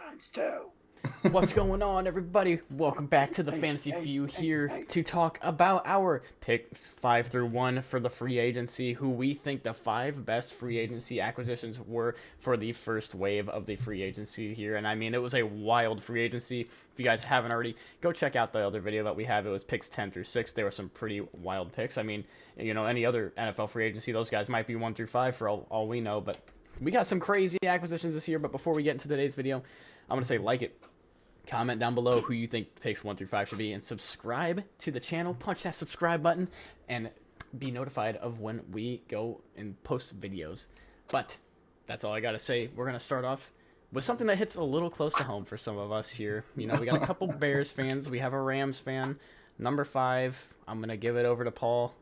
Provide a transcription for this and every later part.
times two. What's going on, everybody? Welcome back to the Fantasy Feud here to talk about our picks 5 through 1 for the free agency, who we think the 5 best free agency acquisitions were for the first wave of the free agency here. And I mean, it was a wild free agency. If you guys haven't already, go check out the other video that we have. It was picks 10 through 6. There were some pretty wild picks. I mean, any other NFL free agency, those guys might be 1 through 5 for all we know, but we got some crazy acquisitions this year. But before we get into today's video, I'm going to say like it. Comment down below who you think picks 1 through 5 should be, and subscribe to the channel. Punch that subscribe button and be notified of when we go and post videos. But that's all I got to say. We're going to start off with something that hits a little close to home for some of us here. We got a couple Bears fans. We have a Rams fan. Number 5, I'm going to give it over to Paul,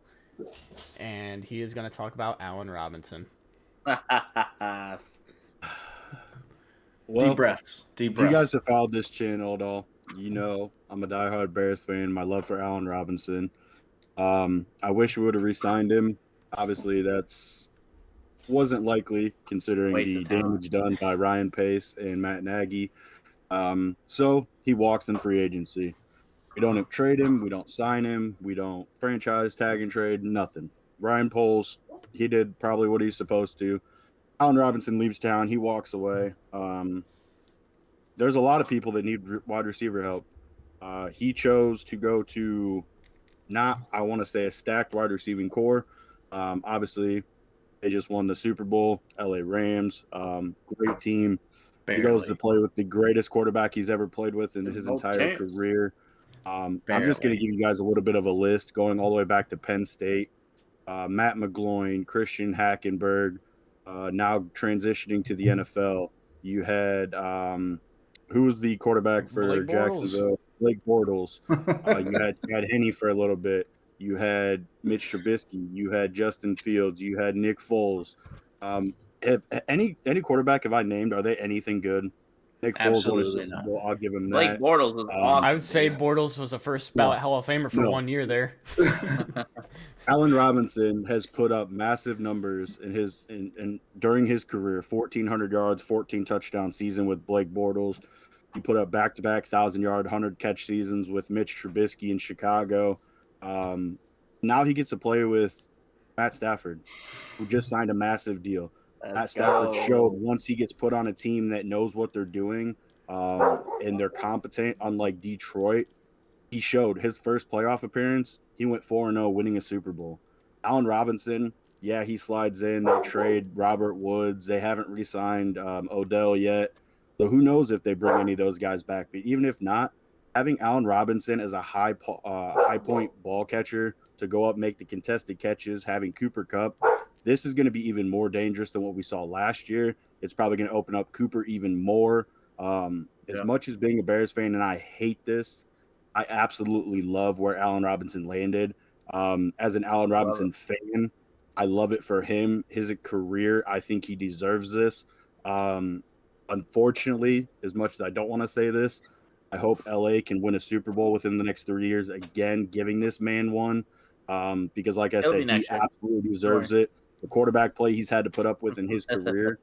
and he is going to talk about Allen Robinson. Well, Deep breaths. You guys have followed this channel at all. I'm a diehard Bears fan. My love for Allen Robinson. I wish we would have re-signed him. Obviously, that's wasn't likely considering the damage done by Ryan Pace and Matt Nagy. So he walks in free agency. We don't trade him. We don't sign him. We don't franchise tag and trade. Nothing. Ryan Poles, he did probably what he's supposed to. Allen Robinson leaves town. He walks away. There's a lot of people that need wide receiver help. He chose to go to I want to say a stacked wide receiving core. Obviously, they just won the Super Bowl. LA Rams, great team. Barely. He goes to play with the greatest quarterback he's ever played with in his entire career. I'm just going to give you guys a little bit of a list going all the way back to Penn State. Matt McGloin, Christian Hackenberg, now transitioning to the NFL. You had who was the quarterback for Jacksonville? Blake Bortles. You had Henne for a little bit. You had Mitch Trubisky. You had Justin Fields. You had Nick Foles. Have any quarterback have I named? Are they anything good? Nick Foles won a Super Bowl. I'll give him that. Blake Bortles was awesome. I would say Bortles was a first ballot Hall of Famer for 1 year there. Allen Robinson has put up massive numbers during his career. 1,400 yards, 14 touchdown season with Blake Bortles. He put up back-to-back 1,000-yard, 100-catch seasons with Mitch Trubisky in Chicago. Now he gets to play with Matt Stafford, who just signed a massive deal. Matt Stafford showed once he gets put on a team that knows what they're doing and they're competent, unlike Detroit, he showed his first playoff appearance. He went 4-0, winning a Super Bowl. Allen Robinson, he slides in. They trade Robert Woods. They haven't re-signed Odell yet. So who knows if they bring any of those guys back. But even if not, having Allen Robinson as a high point ball catcher to go up, make the contested catches, having Cooper Kupp, this is going to be even more dangerous than what we saw last year. It's probably going to open up Cooper even more. As much as being a Bears fan, and I hate this, I absolutely love where Allen Robinson landed. As an Allen Robinson fan, I love it for him. His career, I think he deserves this. Unfortunately, as much as I don't want to say this, I hope LA can win a Super Bowl within the next 3 years. Again, giving this man one because, like I said, he absolutely deserves it. The quarterback play he's had to put up with in his career,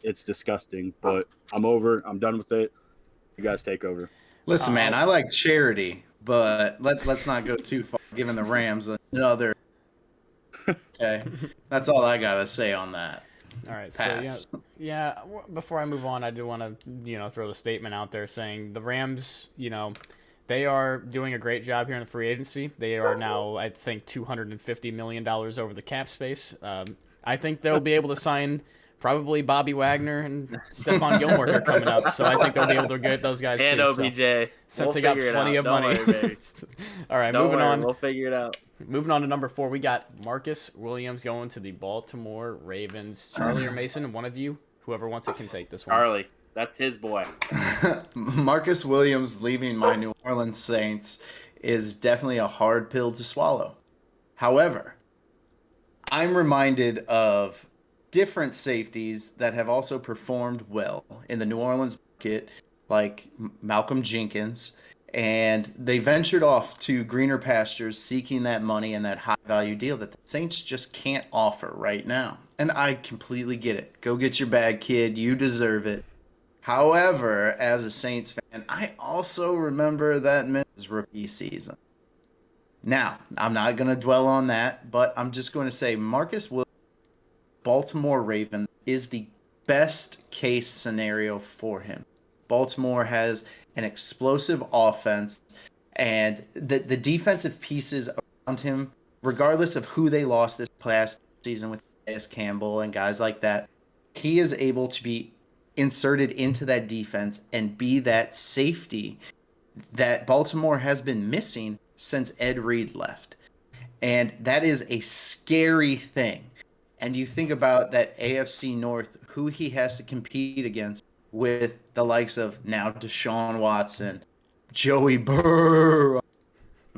it's disgusting. But I'm over. I'm done with it. You guys take over. Listen, man, I like charity, but let's not go too far, giving the Rams another. Okay, that's all I got to say on that. All right, Pass. So before I move on, I do want to throw the statement out there saying the Rams, they are doing a great job here in the free agency. They are now, I think, $250 million over the cap space. I think they'll be able to sign probably Bobby Wagner and Stephon Gilmore are coming up, so I think they'll be able to get those guys and too. OBJ. Since they got plenty of money. All right, moving on. We'll figure it out. Moving on to number 4, we got Marcus Williams going to the Baltimore Ravens. Charlie or Mason, one of you, whoever wants it, can take this one. Charlie, that's his boy. Marcus Williams leaving my New Orleans Saints is definitely a hard pill to swallow. However, I'm reminded of different safeties that have also performed well in the New Orleans market, like Malcolm Jenkins, and they ventured off to greener pastures seeking that money and that high-value deal that the Saints just can't offer right now. And I completely get it. Go get your bag, kid. You deserve it. However, as a Saints fan, I also remember that Mims' rookie season. Now, I'm not going to dwell on that, but I'm just going to say Marcus Williams, Baltimore Ravens, is the best case scenario for him. Baltimore has an explosive offense, and the defensive pieces around him, regardless of who they lost this past season with S. Campbell and guys like that, he is able to be inserted into that defense and be that safety that Baltimore has been missing since Ed Reed left. And that is a scary thing. And you think about that AFC North, who he has to compete against with the likes of now Deshaun Watson, Joey Burrow,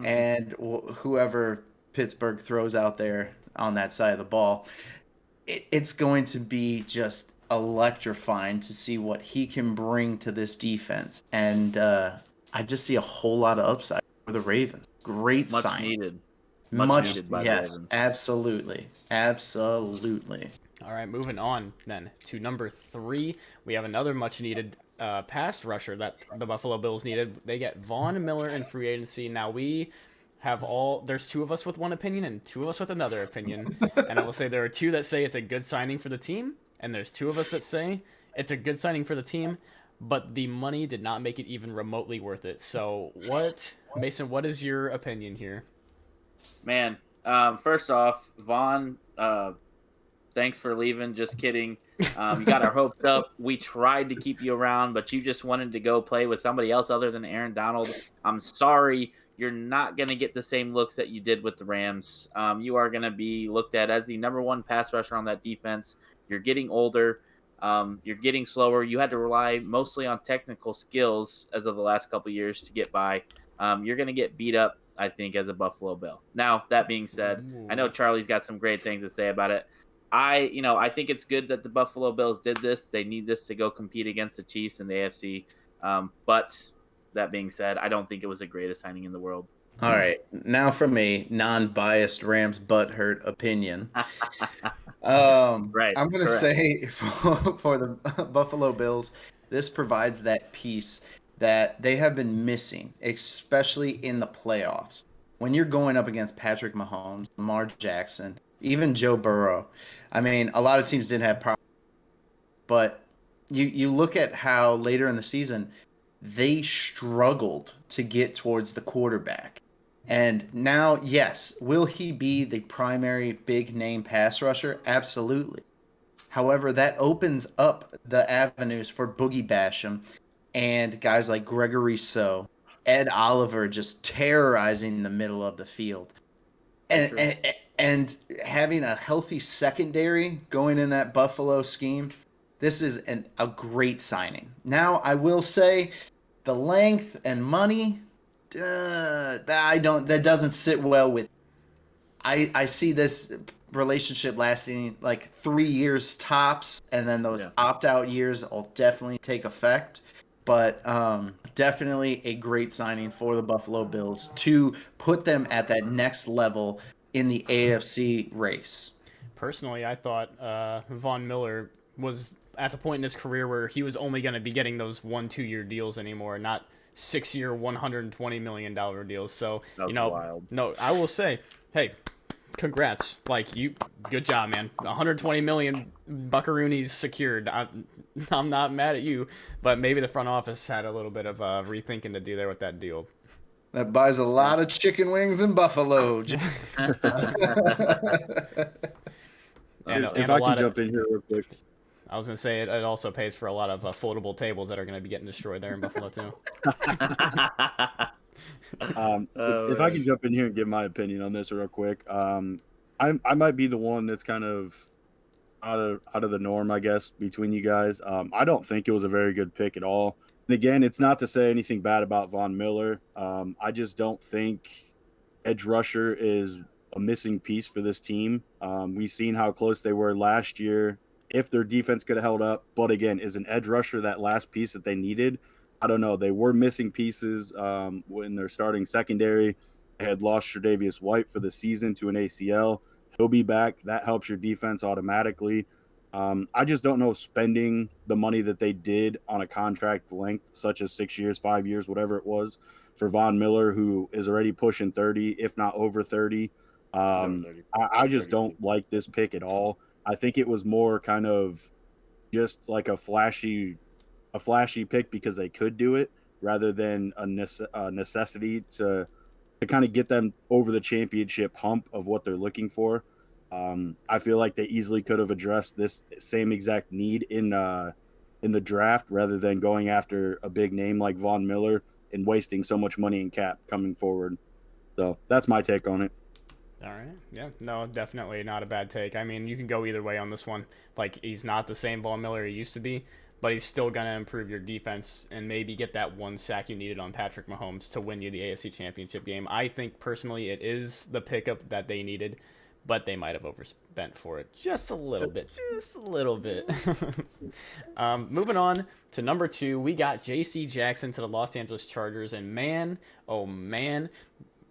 and whoever Pittsburgh throws out there on that side of the ball. It's going to be just electrifying to see what he can bring to this defense. And I just see a whole lot of upside for the Ravens. Great Much sign. needed. Much needed by the yes, Ravens. absolutely. All right, moving on then to number 3. We have another much-needed pass rusher that the Buffalo Bills needed. They get Von Miller in free agency. Now we have there's 2 of us with one opinion and 2 of us with another opinion. And I will say there are 2 that say it's a good signing for the team, and there's 2 of us that say it's a good signing for the team, but the money did not make it even remotely worth it. So Mason, what is your opinion here? Man, first off, Vaughn, thanks for leaving. Just kidding. You got our hopes up. We tried to keep you around, but you just wanted to go play with somebody else other than Aaron Donald. I'm sorry. You're not going to get the same looks that you did with the Rams. You are going to be looked at as the number 1 pass rusher on that defense. You're getting older. You're getting slower. You had to rely mostly on technical skills as of the last couple of years to get by. You're going to get beat up, I think, as a Buffalo Bill. Now, that being said, I know Charlie's got some great things to say about it. I think it's good that the Buffalo Bills did this. They need this to go compete against the Chiefs in the AFC. But that being said, I don't think it was the greatest signing in the world. All right. Now from a non-biased Rams butthurt opinion. Right. I'm going to say for the Buffalo Bills, this provides that piece that they have been missing, especially in the playoffs. When you're going up against Patrick Mahomes, Lamar Jackson, even Joe Burrow, I mean, a lot of teams didn't have problems. But you look at how later in the season, they struggled to get towards the quarterback. And now, yes, will he be the primary big-name pass rusher? Absolutely. However, that opens up the avenues for Boogie Basham and guys like Gregory So, Ed Oliver just terrorizing the middle of the field. And having a healthy secondary going in that Buffalo scheme, this is a great signing. Now, I will say the length and money, that doesn't sit well with. I see this relationship lasting like 3 years tops, and then those opt-out years will definitely take effect. But definitely a great signing for the Buffalo Bills to put them at that next level in the AFC race. Personally, I thought Von Miller was at the point in his career where he was only going to be getting those 1-2 year deals anymore, not 6-year, $120 million deals. So, wild. No, I will say, hey, congrats. Like, good job, man. 120 million buckaroonies secured. I'm not mad at you, but maybe the front office had a little bit of rethinking to do there with that deal. That buys a lot of chicken wings in Buffalo. If I can jump in here real quick. I was going to say it also pays for a lot of foldable tables that are going to be getting destroyed there in Buffalo, too. If I can jump in here and give my opinion on this real quick, I might be the one that's kind of out of the norm, I guess, between you guys. I don't think it was a very good pick at all. And again, it's not to say anything bad about Von Miller. I just don't think edge rusher is a missing piece for this team. We've seen how close they were last year. If their defense could have held up, but again, is an edge rusher that last piece that they needed? I don't know. They were missing pieces when they're starting secondary. They had lost Tre'Davious White for the season to an ACL. He'll be back. That helps your defense automatically. I just don't know spending the money that they did on a contract length, such as 6 years, 5 years, whatever it was, for Von Miller, who is already pushing 30, if not over 30. over 30. I just 32. don't like this pick at all. I think it was more kind of just like a flashy pick because they could do it rather than a necessity to kind of get them over the championship hump of what they're looking for. I feel like they easily could have addressed this same exact need in the draft rather than going after a big name like Von Miller and wasting so much money in cap coming forward. So that's my take on it. All right. Yeah. No, definitely not a bad take. I mean, you can go either way on this one. Like, he's not the same Von Miller he used to be, but he's still going to improve your defense and maybe get that one sack you needed on Patrick Mahomes to win you the AFC Championship game. I think, personally, it is the pickup that they needed, but they might have overspent for it just a little bit. Just a little bit. Moving on to number 2, we got J.C. Jackson to the Los Angeles Chargers, and man, oh man,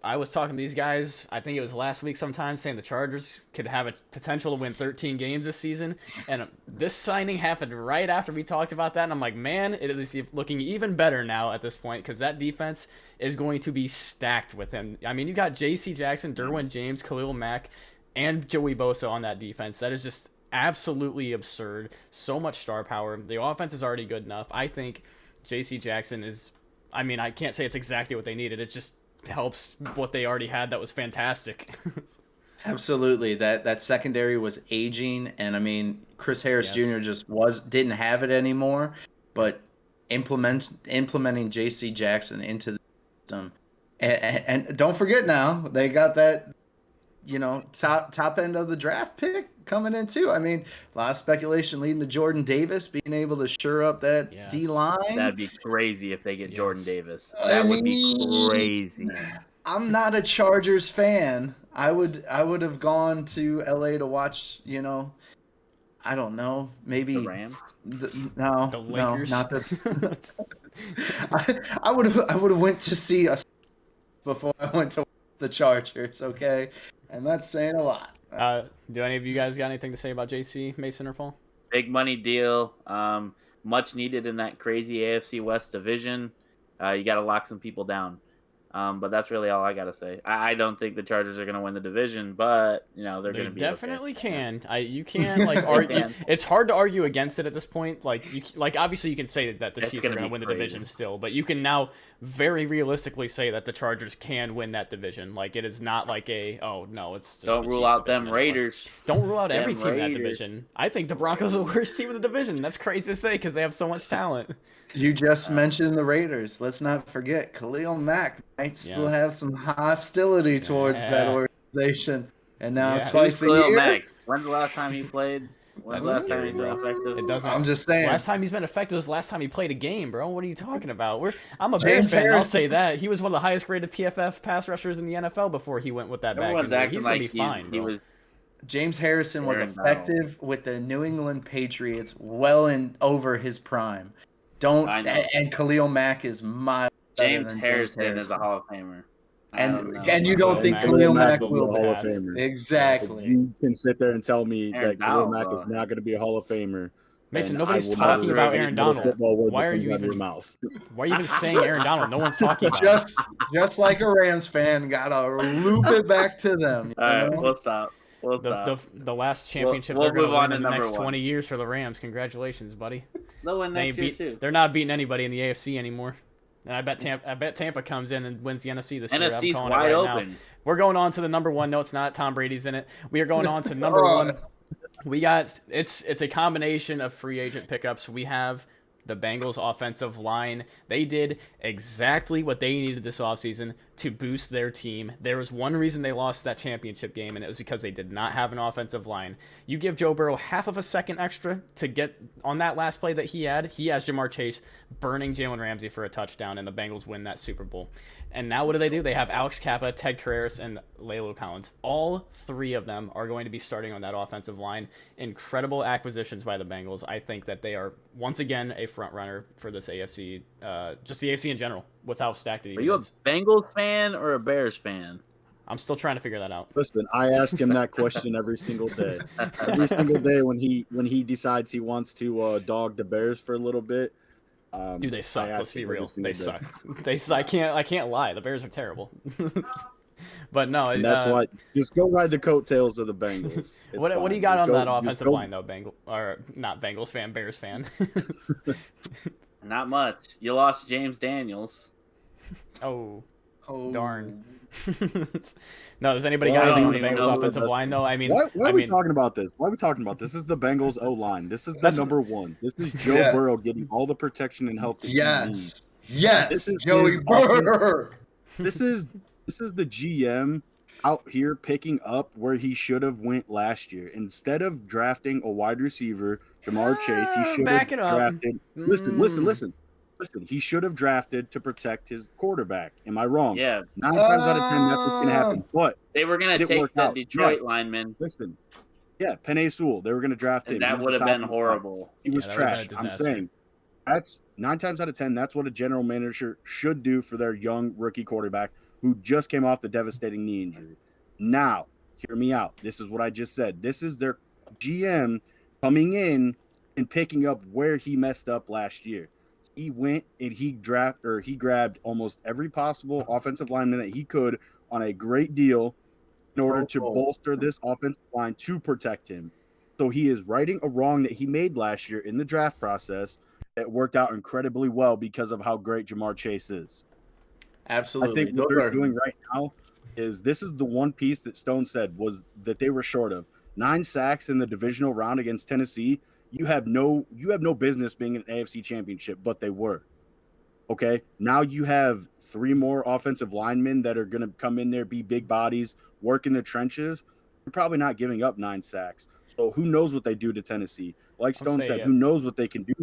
I was talking to these guys, I think it was last week sometime, saying the Chargers could have a potential to win 13 games this season. And this signing happened right after we talked about that. And I'm like, man, it is looking even better now at this point because that defense is going to be stacked with him. I mean, you got J.C. Jackson, Derwin James, Khalil Mack, and Joey Bosa on that defense. That is just absolutely absurd. So much star power. The offense is already good enough. I think J.C. Jackson is, I mean, I can't say it's exactly what they needed. It just helps what they already had that was fantastic. Absolutely. That secondary was aging, and I mean Chris Harris Yes. Jr. just didn't have it anymore, but implementing JC Jackson into the system. And don't forget now, they got that top end of the draft pick coming in too. I mean, a lot of speculation leading to Jordan Davis being able to shore up that Yes. D line. That'd be crazy if they get Yes. Jordan Davis. That would be crazy. I'm not a Chargers fan. I would have gone to LA to watch, I don't know, maybe The Rams. The Lakers. not the. I would have went to see us before I went to the Chargers. Okay, and that's saying a lot. Do any of you guys got anything to say about JC, Mason, or Paul? Big money deal. Much needed in that crazy AFC West division. You got to lock some people down. But that's really all I got to say. I don't think the Chargers are going to win the division, but they're going to be definitely okay. can. You can argue. It's hard to argue against it at this point. Like obviously you can say that the Chiefs are going to win the division still, but you can now very realistically say that the Chargers can win that division. Like it is not like it's just Don't the rule Chiefs out division them at this point. Raiders. Don't rule out every Them team in that Raiders. division. I think the Broncos are the worst team in the division. That's crazy to say because they have so much talent. You just mentioned the Raiders. Let's not forget Khalil Mack might still Yes. have some hostility towards that Yeah. organization. And now Yeah. twice a Khalil year. Mack. When's the last time he played? When's the That's last time scary, he's been bro. effective? It doesn't. I'm just saying. Last time he's been effective was the last time he played a game, bro. What are you talking about? I'm a James Bears fan. I'll Harrison. say that he was one of the highest graded PFF pass rushers in the NFL before he went with that back Everyone's injury. acting He's gonna like be fine, he bro. was. James Harrison was Aaron effective with the New England Patriots well and over his prime. I know. And Khalil Mack is miles better James than Harrison is a Hall of Famer. I And don't know. and you don't Khalil think Mack Khalil is Mack what will we be Hall of have. Famer. Exactly. You can sit there and tell me Aaron that Khalil Mack Donald's is not going to be a Hall of Famer. Mason, and nobody's I will talking never about read Aaron another Donald. football word Why that are comes you out of your even? mouth? Why are you even saying Aaron Donald? No one's talking about it. just like a Rams fan, gotta loop it back to them. All right, know? we'll stop. We'll stop. The last championship we'll they're going move to on win in to the next number one. 20 years for the Rams. Congratulations, buddy. They'll win They next ain't year too. They're not beating anybody in the AFC anymore. And I bet Tampa comes in and wins the NFC this year. I'm NFC's calling wide it right open. now. We're going on to the number one. No, it's not. Tom Brady's in it. We are going on to number one. We got it's a combination of free agent pickups. We have the Bengals offensive line. They did exactly what they needed this offseason to boost their team. There was one reason they lost that championship game, and it was because they did not have an offensive line. You give Joe Burrow half of a second extra to get on that last play that he has Jamar Chase burning Jalen Ramsey for a touchdown, and the Bengals win that Super Bowl. And now what do? They have Alex Kappa, Ted Karras, and Lalo Collins. All three of them are going to be starting on that offensive line. Incredible acquisitions by the Bengals. I think that they are, once again, a front runner for this AFC, just the AFC in general, with how stacked it Are even you a is. Bengals fan or a Bears fan? I'm still trying to figure that out. Listen, I ask him that question every single day. Every single day when he decides he wants to dog the Bears for a little bit. Dude, they suck. I Let's ask be him every real. single They day. suck. They suck. I can't lie. The Bears are terrible. But no, And that's why just go ride the coattails of the Bengals. It's what do you fine. got Just on go- that just offensive go- line though, not Bengals fan, Bears fan? Not much. You lost James Daniels. Oh, Oh, darn. No, does anybody Well, got I anything don't on the even Bengals know who offensive the- line though? I mean, Why are I we mean, talking about this? Why are we talking about this? This is the Bengals O line. This is the That's- number one. This is Joe Yes. Burrow getting all the protection and help that he needs. yes, This is Joey his Burr. This is the GM out here picking up where he should have went last year. Instead of drafting a wide receiver, Jamar Chase, he should back have it up. drafted. Listen. He should have drafted to protect his quarterback. Am I wrong? Yeah, 9 times out of 10, that's what's going to happen. But they were gonna It didn't take work the out. Detroit Yeah. lineman, listen, yeah, Penei Sewell, they were going to draft him. and He that was would the have top been of the class. horrible. He was Yeah, that would've been a trash. I'm disaster. saying that's 9 times out of 10. That's what a general manager should do for their young rookie quarterback who just came off the devastating knee injury. Now, hear me out. This is what I just said. This is their GM coming in and picking up where he messed up last year. He went and he grabbed almost every possible offensive lineman that he could on a great deal in order to bolster this offensive line to protect him. So he is righting a wrong that he made last year in the draft process that worked out incredibly well because of how great Jamar Chase is. Absolutely. I think what they're doing right now is this is the one piece that Stone said was that they were short of. 9 sacks in the divisional round against Tennessee. You have no business being an AFC championship, but they were. Okay. Now you have 3 more offensive linemen that are going to come in there, be big bodies, work in the trenches. You're probably not giving up 9 sacks. So who knows what they do to Tennessee? Like Stone said, who knows what they can do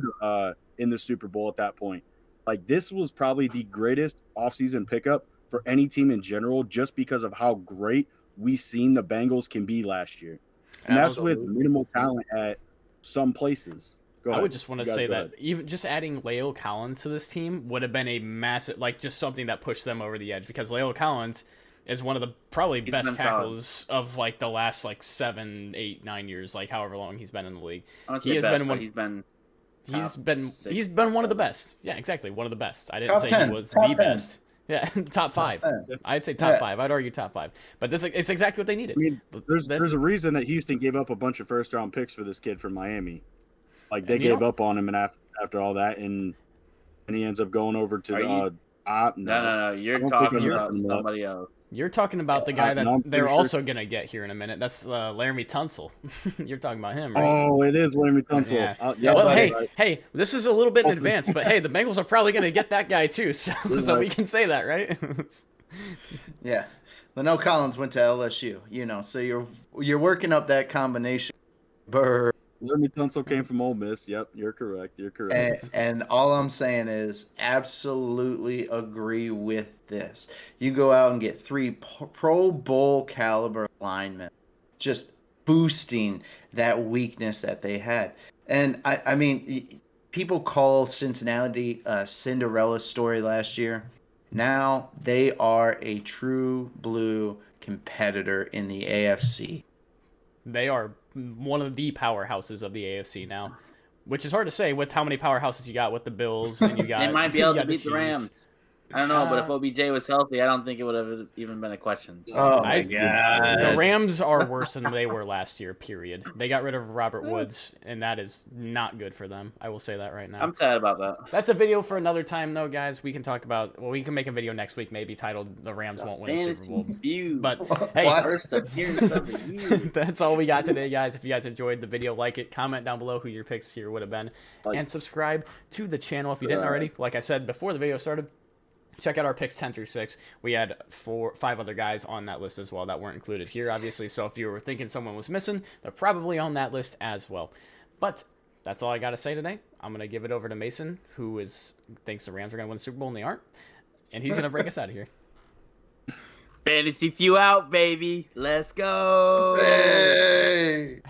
in the Super Bowl at that point? Like this was probably the greatest offseason pickup for any team in general, just because of how great we seen the Bengals can be last year. And that's with minimal talent at some places. Go ahead. I would just want to say that ahead. even just adding La'el Collins to this team would have been a massive, like just something that pushed them over the edge, because La'el Collins is one of the probably He's best been tackles of like the last like 7, 8, 9 years, like however long he's been in the league. He has been one. He's been one of the best. Yeah, exactly, one of the best. I didn't Top say 10, he was top the 10. best. Yeah, top 5. I'd say top Yeah. 5. I'd argue top 5. But it's exactly what they needed. I mean, there's a reason that Houston gave up a bunch of first round picks for this kid from Miami. Like they And you gave know- up on him, and after all that, and he ends up going over to No. You're don't talking think I'm about messing up. somebody else. You're talking about the guy no, that I'm pretty they're sure- also gonna get here in a minute. That's Laramie Tunsil. You're talking about him, right? Oh, it is Laramie Tunsil. Yeah. Yeah, Well, buddy, hey, right. hey, this is a little bit in Also- advance, but hey, the Bengals are probably gonna get that guy too, so Right. we can say that, right? Yeah. La'el Collins went to LSU, so you're working up that combination. Burr. Laramie Tunsil came from Ole Miss. Yep, you're correct. And all I'm saying is absolutely agree with this. You go out and get 3 Pro Bowl caliber linemen, just boosting that weakness that they had. And I mean, people call Cincinnati a Cinderella story last year. Now they are a true blue competitor in the AFC. They are one of the powerhouses of the AFC now, which is hard to say with how many powerhouses you got with the Bills and you got. They might be you able to got beat the Chiefs. Rams. I don't know, but if OBJ was healthy, I don't think it would have even been a question. So. Oh I- my god. The Rams are worse than they were last year, period. They got rid of Robert Woods, and that is not good for them. I will say that right now. I'm sad about that. That's a video for another time, though, guys. We can talk about. Well, we can make a video next week, maybe titled "The Rams Won't Win a Super Bowl." View. But hey, What? First appearance of the year. that's all we got today, guys. If you guys enjoyed the video, like it, comment down below who your picks here would have been, and subscribe to the channel if you didn't already. Like I said before the video started, check out our picks 10 through 6. We had 5 other guys on that list as well that weren't included here, obviously. So if you were thinking someone was missing, they're probably on that list as well. But that's all I got to say today. I'm going to give it over to Mason, who thinks the Rams are going to win the Super Bowl, and they aren't. And he's going to break us out of here. Fantasy Few out, baby. Let's go. Hey.